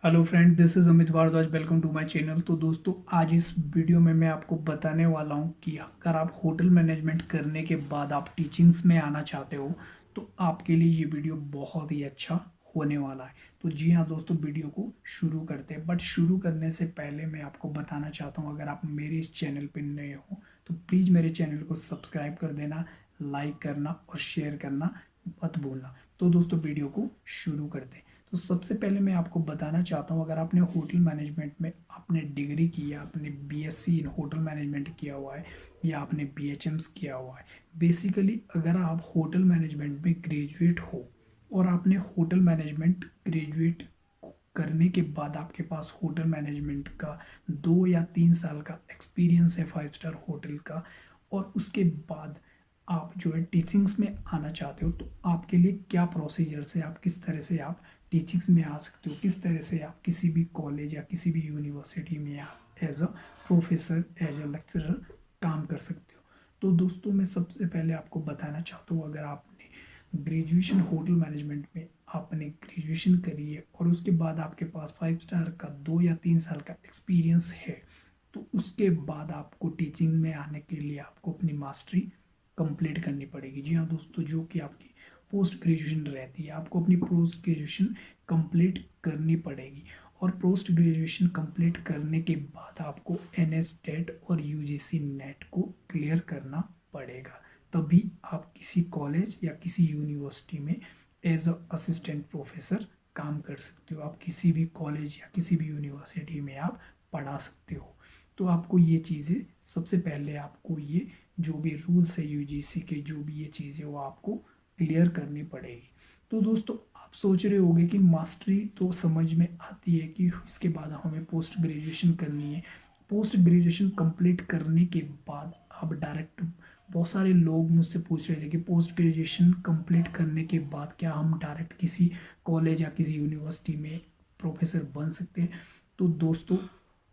Hello friend, this is Amit Bhardwaj. Welcome to my channel. तो दोस्तों, आज इस वीडियो में मैं आपको बताने वाला हूं कि अगर आप होटल मैनेजमेंट करने के बाद आप टीचिंग्स में आना चाहते हो तो आपके लिए ये वीडियो बहुत ही अच्छा होने वाला है। तो जी हाँ दोस्तों, वीडियो को शुरू करते हैं। बट शुरू करने से पहले मैं आपको बताना चाहता हूँ, अगर आप मेरे इस चैनल पर नए हो तो प्लीज़ मेरे चैनल को सब्सक्राइब कर देना, लाइक करना और शेयर करना मत भूलना। तो दोस्तों, वीडियो को शुरू करते हैं। तो सबसे पहले मैं आपको बताना चाहता हूँ, अगर आपने होटल मैनेजमेंट में आपने डिग्री की है, आपने बीएससी इन होटल मैनेजमेंट किया हुआ है या आपने बीएचएम्स किया हुआ है, बेसिकली अगर आप होटल मैनेजमेंट में ग्रेजुएट हो और आपने होटल मैनेजमेंट ग्रेजुएट करने के बाद आपके पास होटल मैनेजमेंट का 2 या 3 साल का एक्सपीरियंस है 5 स्टार होटल का, और उसके बाद आप जो है टीचिंग्स में आना चाहते हो, तो आपके लिए क्या प्रोसीजर्स है, आप किस तरह से आप टीचिंग्स में आ सकते हो, किस तरह से आप किसी भी कॉलेज या किसी भी यूनिवर्सिटी में आप as a professor, as a lecturer काम कर सकते हो। तो दोस्तों, मैं सबसे पहले आपको बताना चाहता हूँ, अगर आपने ग्रेजुएशन होटल मैनेजमेंट में आपने ग्रेजुएशन करी है और उसके बाद आपके पास 5 स्टार का 2 या 3 साल का एक्सपीरियंस है, तो उसके बाद आपको टीचिंग में आने के लिए आपको अपनी मास्टरी कंप्लीट करनी पड़ेगी। जी हाँ दोस्तों, जो कि आपकी पोस्ट ग्रेजुएशन रहती है, आपको अपनी पोस्ट ग्रेजुएशन कंप्लीट करनी पड़ेगी। और पोस्ट ग्रेजुएशन कंप्लीट करने के बाद आपको एनएस टेट और यूजीसी नेट को क्लियर करना पड़ेगा, तभी आप किसी कॉलेज या किसी यूनिवर्सिटी में एज अ असिस्टेंट प्रोफेसर काम कर सकते हो। आप किसी भी कॉलेज या किसी भी यूनिवर्सिटी में आप पढ़ा सकते हो। तो आपको ये चीज़ें सबसे पहले आपको ये जो भी रूल्स है यूजीसी के, जो भी ये चीज़ें वो आपको क्लियर करनी पड़ेगी। तो दोस्तों, आप सोच रहे होंगे कि मास्टरी तो समझ में आती है कि इसके बाद हमें पोस्ट ग्रेजुएशन करनी है। पोस्ट ग्रेजुएशन कंप्लीट करने के बाद आप डायरेक्ट, बहुत सारे लोग मुझसे पूछ रहे थे कि पोस्ट ग्रेजुएशन कंप्लीट करने के बाद क्या हम डायरेक्ट किसी कॉलेज या किसी यूनिवर्सिटी में प्रोफेसर बन सकते हैं। तो दोस्तों,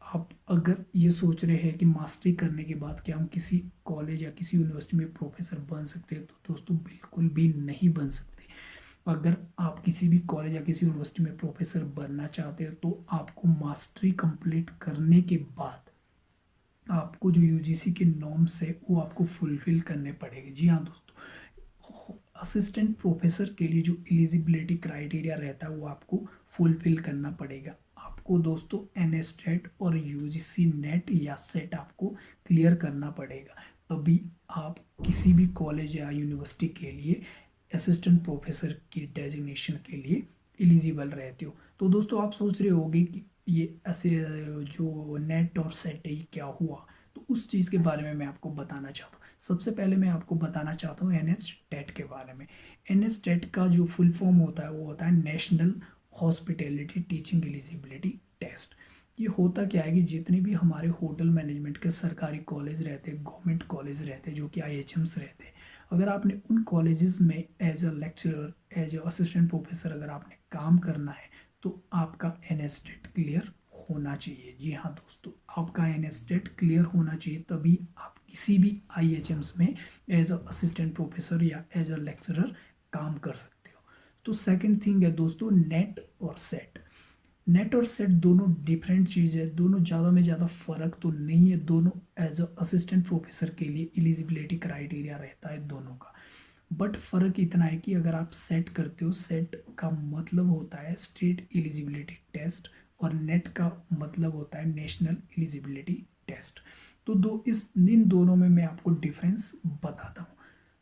आप अगर ये सोच रहे हैं कि मास्टरी करने के बाद क्या हम किसी कॉलेज या किसी यूनिवर्सिटी में प्रोफेसर बन सकते हैं, तो दोस्तों बिल्कुल भी नहीं बन सकते। अगर आप किसी भी कॉलेज या किसी यूनिवर्सिटी में प्रोफेसर बनना चाहते हो तो आपको मास्टरी कंप्लीट करने के बाद आपको जो यूजीसी के नॉर्म्स है वो आपको फुलफिल करने पड़ेंगे। जी हाँ दोस्तों, असिस्टेंट प्रोफेसर के लिए जो एलिजिबिलिटी क्राइटेरिया रहता है वो आपको फुलफिल करना पड़ेगा। आपको दोस्तों एनएसटेट और यूजीसी नेट या सेट आपको क्लियर करना पड़ेगा, तभी आप किसी भी कॉलेज या यूनिवर्सिटी के लिए असिस्टेंट प्रोफेसर की डेजिग्नेशन के लिए एलिजिबल रहते हो। तो दोस्तों, आप सोच रहे होंगे कि ये ऐसे जो नेट और सेट है ये क्या हुआ, तो उस चीज़ के बारे में मैं आपको बताना चाहता हूँ। सबसे पहले मैं आपको बताना चाहता हूँ एनएस टेट के बारे में। एनएस टेट का जो फुल फॉर्म होता है वो होता है national hospitality teaching eligibility test. ये होता क्या है कि जितने भी हमारे होटल मैनेजमेंट के सरकारी कॉलेज रहते हैं, गवर्नमेंट कॉलेज रहते हैं, जो कि आईएचएम्स रहते हैं, अगर आपने उन कॉलेजेस में as a lecturer, as a assistant professor अगर आपने काम करना है तो आपका एनएसटेट क्लियर होना चाहिए। जी हाँ दोस्तों, आपका एनएसटेट क्लियर होना चाहिए, तभी आप किसी भी आईएचएम्स में एज अ असिस्टेंट प्रोफेसर या एज अ लेक्चरर काम कर सकते हो। तो सेकंड थिंग है दोस्तों, नेट और सेट। नेट और सेट दोनों डिफरेंट चीज़ है, दोनों ज़्यादा में ज़्यादा फर्क तो नहीं है। दोनों एज अ असिस्टेंट प्रोफेसर के लिए एलिजिबिलिटी क्राइटेरिया रहता है दोनों का। बट फर्क इतना है कि अगर आप सेट करते हो, सेट का मतलब होता है स्टेट एलिजिबिलिटी टेस्ट और नेट का मतलब होता है नेशनल एलिजिबिलिटी टेस्ट। तो इन दोनों में मैं आपको डिफरेंस बताता हूँ।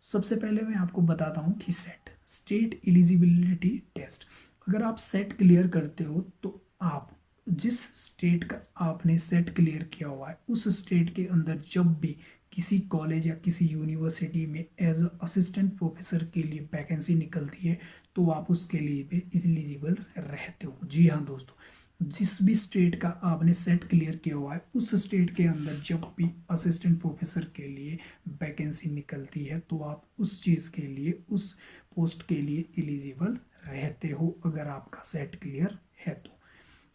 सबसे पहले मैं आपको बताता हूँ कि सेट, स्टेट एलिजिबिलिटी टेस्ट। अगर आप सेट क्लियर करते हो तो आप जिस स्टेट का आपने सेट क्लियर किया हुआ है उस स्टेट के अंदर जब भी किसी कॉलेज या किसी यूनिवर्सिटी में एज असिस्टेंट प्रोफेसर के लिए वैकेंसी निकलती है तो आप उसके लिए भी एलिजिबल रहते हो। जी हाँ दोस्तों, जिस भी स्टेट का आपने सेट क्लियर किया हुआ है उस स्टेट के अंदर जब भी असिस्टेंट प्रोफेसर के लिए वैकेंसी निकलती है तो आप उस चीज़ के लिए, उस पोस्ट के लिए एलिजिबल रहते हो, अगर आपका सेट क्लियर है तो।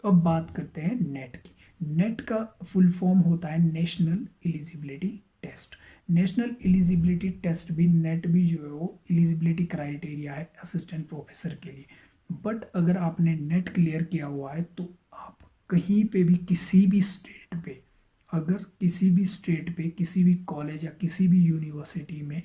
अब बात करते हैं नेट की। नेट का फुल फॉर्म होता है national eligibility test. National eligibility test भी, नेट भी जो है वो एलिजिबिलिटी क्राइटेरिया है असिस्टेंट प्रोफेसर के लिए। बट अगर आपने नेट क्लियर किया हुआ है तो कहीं पे भी किसी भी स्टेट पे, अगर किसी भी स्टेट पे किसी भी कॉलेज या किसी भी यूनिवर्सिटी में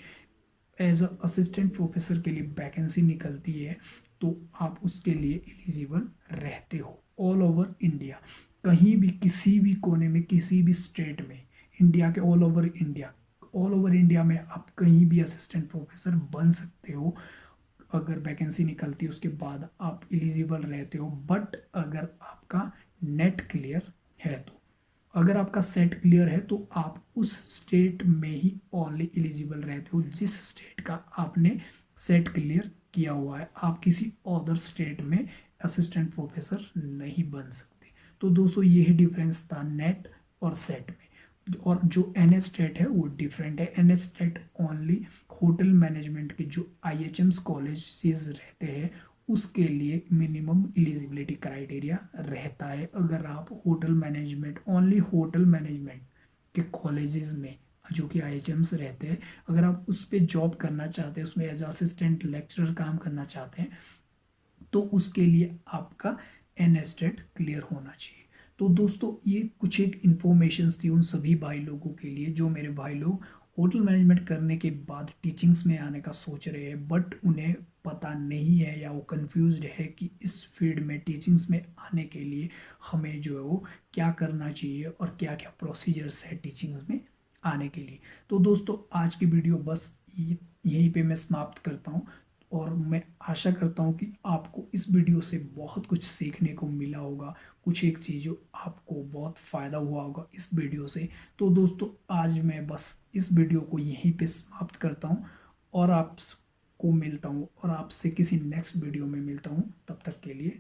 एज अ असिस्टेंट प्रोफेसर के लिए वैकेंसी निकलती है तो आप उसके लिए एलिजिबल रहते हो ऑल ओवर इंडिया। कहीं भी किसी भी कोने में किसी भी स्टेट में, इंडिया के ऑल ओवर इंडिया में आप कहीं भी असिस्टेंट प्रोफेसर बन सकते हो। अगर वैकेंसी निकलती है उसके बाद आप एलिजिबल रहते हो, बट अगर आपका नेट क्लियर है तो। अगर आपका सेट क्लियर है तो आप उस स्टेट में ही ओनली एलिजिबल रहते हो जिस स्टेट का आपने सेट क्लियर किया हुआ है। आप किसी अदर स्टेट में असिस्टेंट प्रोफेसर नहीं बन सकते। तो दोस्तों यही डिफरेंस था नेट और सेट में। और जो एन एस टेट है वो डिफरेंट है। एन एस टेट ओनली होटल मैनेजमेंट के जो IHMs कॉलेजेस रहते हैं उसके लिए मिनिमम एलिजिबिलिटी क्राइटेरिया रहता है। अगर आप hotel management, only hotel management के कॉलेजेस में जो कि IHMs रहते हैं, अगर आप उस पर जॉब करना चाहते हैं, उसमें एज असिस्टेंट लेक्चरर काम करना चाहते हैं, तो उसके लिए आपका NSTET क्लियर होना चाहिए। तो दोस्तों ये कुछ एक इन्फॉर्मेशंस थी उन सभी भाई लोगों के लिए जो मेरे भाई लोग होटल मैनेजमेंट करने के बाद टीचिंग्स में आने का सोच रहे हैं, बट उन्हें पता नहीं है या वो कंफ्यूज्ड है कि इस फील्ड में टीचिंग्स में आने के लिए हमें जो है वो क्या करना चाहिए और क्या क्या प्रोसीजर्स है टीचिंग्स में आने के लिए। तो दोस्तों आज की वीडियो बस यहीं पे मैं समाप्त करता हूँ और मैं आशा करता हूँ कि आपको इस वीडियो से बहुत कुछ सीखने को मिला होगा, कुछ एक चीज़ों आपको बहुत फ़ायदा हुआ होगा इस वीडियो से। तो दोस्तों आज मैं बस इस वीडियो को यहीं पे समाप्त करता हूँ और आपको मिलता हूँ और आपसे किसी नेक्स्ट वीडियो में मिलता हूँ। तब तक के लिए